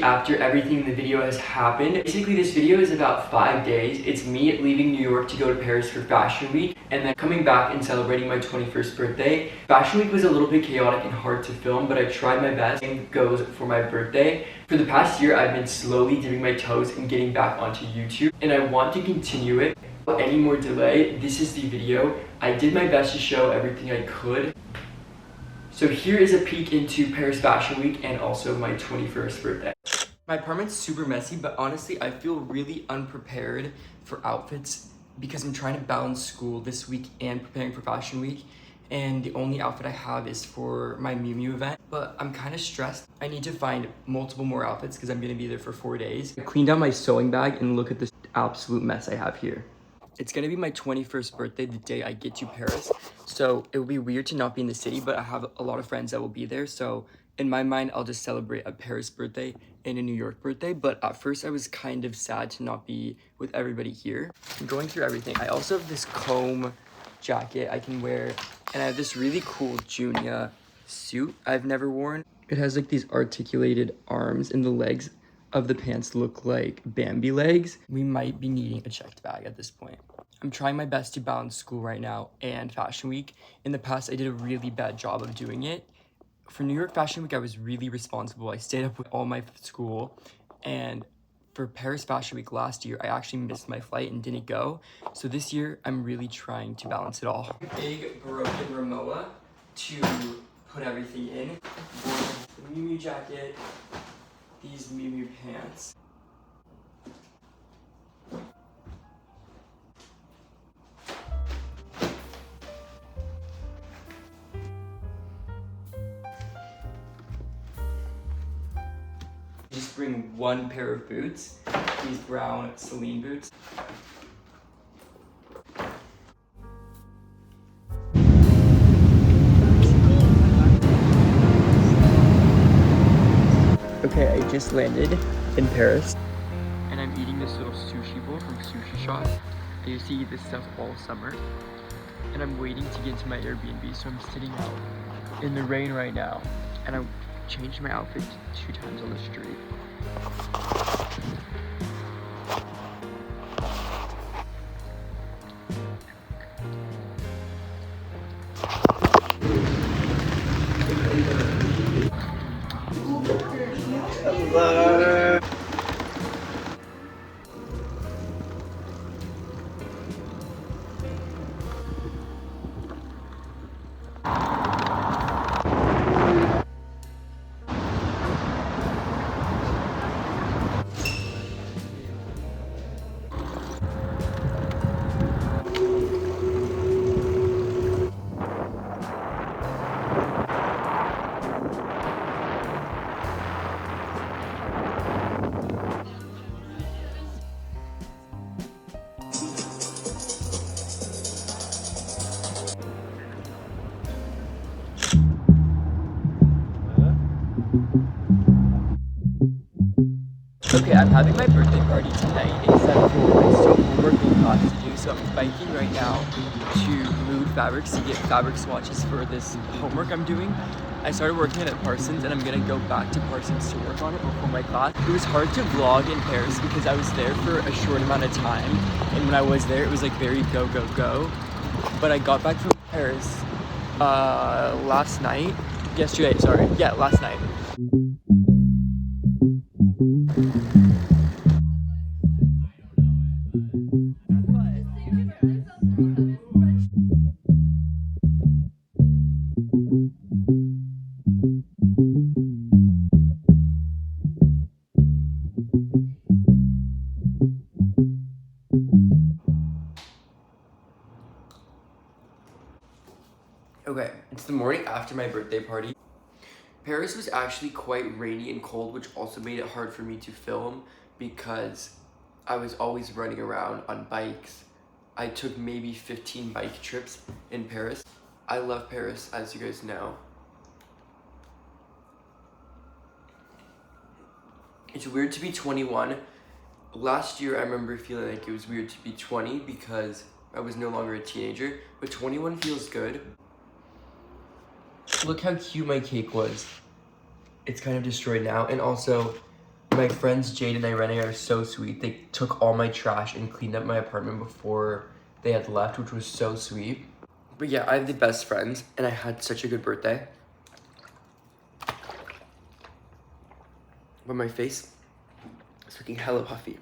After everything in the video has happened, basically this video is about 5 days. It's me leaving New York to go to Paris for Fashion Week and then coming back and celebrating my 21st birthday. Fashion Week was a little bit chaotic and hard to film, but I tried my best. Same goes for my birthday. For the past year, I've been slowly dipping my toes and getting back onto YouTube, and I want to continue it. Without any more delay, this is the video. I did my best to show everything I could. So here is a peek into Paris Fashion Week and also my 21st birthday. My apartment's super messy, but honestly, I feel really unprepared for outfits because I'm trying to balance school this week and preparing for Fashion Week. And the only outfit I have is for my Miu Miu event, but I'm kind of stressed. I need to find multiple more outfits because I'm gonna be there for 4 days. I cleaned out my sewing bag and look at this absolute mess I have here. It's gonna be my 21st birthday the day I get to Paris, so it will be weird to not be in the city, but I have a lot of friends that will be there, so in my mind, I'll just celebrate a Paris birthday and a New York birthday, but at first I was kind of sad to not be with everybody here. I'm going through everything. I also have this comb jacket I can wear, and I have this really cool Julia suit I've never worn. It has like these articulated arms, and the legs of the pants look like Bambi legs. We might be needing a checked bag at this point. I'm trying my best to balance school right now and Fashion Week. In the past, I did a really bad job of doing it. For New York Fashion Week, I was really responsible. I stayed up with all my school, and for Paris Fashion Week last year, I actually missed my flight and didn't go. So this year, I'm really trying to balance it all. Big broken Ramoa to put everything in. The Miu Miu jacket, these Miu Miu pants. Just bring one pair of boots, these brown Celine boots. Okay, I just landed in Paris, and I'm eating this little sushi bowl from Sushi Shop. I used to eat this stuff all summer, and I'm waiting to get into my Airbnb, so I'm sitting out in the rain right now, and I'm changed my outfit 2 times on the street. Hello. Okay, I'm having my birthday party tonight, except for I still have homework and class to do, so I'm biking right now to Mood Fabrics to get fabric swatches for this homework I'm doing. I started working at Parsons, and I'm gonna go back to Parsons to work on it before my class. It was hard to vlog in Paris because I was there for a short amount of time, and when I was there, it was like very go, go, go. But I got back from Paris last night. Last night. Okay, it's the morning after my birthday party. Paris was actually quite rainy and cold, which also made it hard for me to film because I was always running around on bikes. I took maybe 15 bike trips in Paris. I love Paris, as you guys know. It's weird to be 21. Last year, I remember feeling like it was weird to be 20 because I was no longer a teenager, but 21 feels good. Look how cute my cake was. It's kind of destroyed now, and also My friends Jade and Irene are so sweet. They took all my trash and cleaned up my apartment before they had left, which was so sweet. But yeah, I have the best friends, and I had such a good birthday. But my face is looking hella puffy.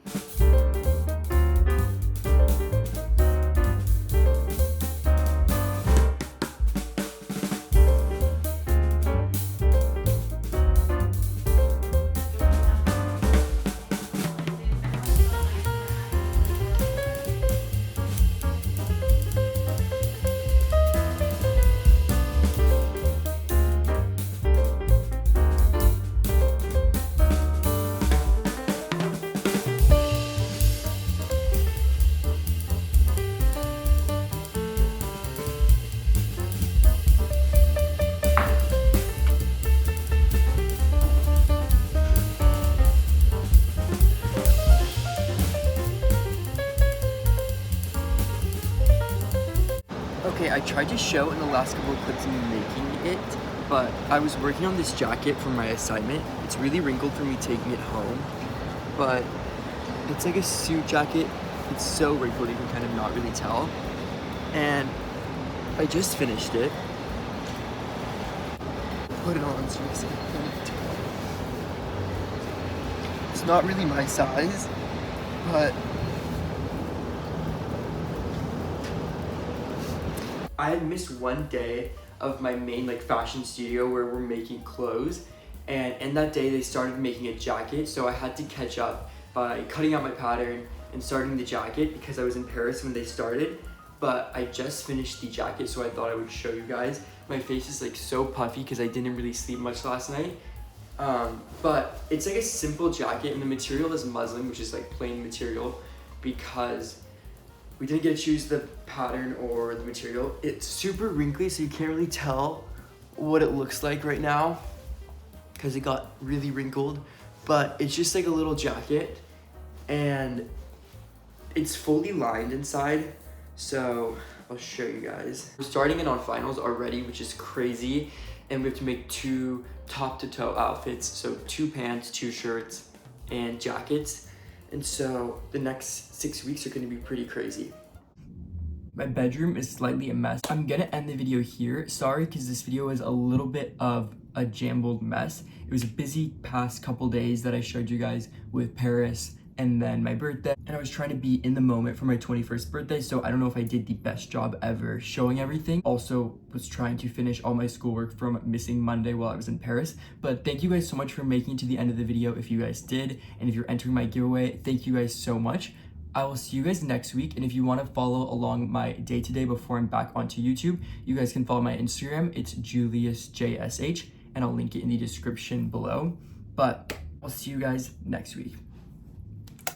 Okay, I tried to show in the last couple of clips me making it, but I was working on this jacket for my assignment. It's really wrinkled for me taking it home, but it's like a suit jacket. It's so wrinkled you can kind of not really tell. And I just finished it. Put it on so you can see it. It's not really my size, but I had missed one day of my main fashion studio where we're making clothes, and in that day they started making a jacket, so I had to catch up by cutting out my pattern and starting the jacket because I was in Paris when they started. But I just finished the jacket, so I thought I would show you guys. My face is so puffy because I didn't really sleep much last night. But it's a simple jacket, and the material is muslin, which is plain material, because we didn't get to choose the pattern or the material. It's super wrinkly, so you can't really tell what it looks like right now because it got really wrinkled, but it's just a little jacket, and it's fully lined inside, so I'll show you guys. We're starting it on finals already, which is crazy, and we have to make 2 top-to-toe outfits, so 2 pants, 2 shirts, and jackets. And so the next 6 weeks are going to be pretty crazy. My bedroom is slightly a mess. I'm gonna end the video here. Sorry, because this video was a little bit of a jumbled mess. It was a busy past couple days that I showed you guys with Paris and then my birthday. And I was trying to be in the moment for my 21st birthday, so I don't know if I did the best job ever showing everything. Also was trying to finish all my schoolwork from missing Monday while I was in Paris. But thank you guys so much for making it to the end of the video if you guys did. And if you're entering my giveaway, thank you guys so much. I will see you guys next week, and if you want to follow along my day-to-day before I'm back onto YouTube, you guys can follow my Instagram. It's juliusjefree, and I'll link it in the description below. But I'll see you guys next week.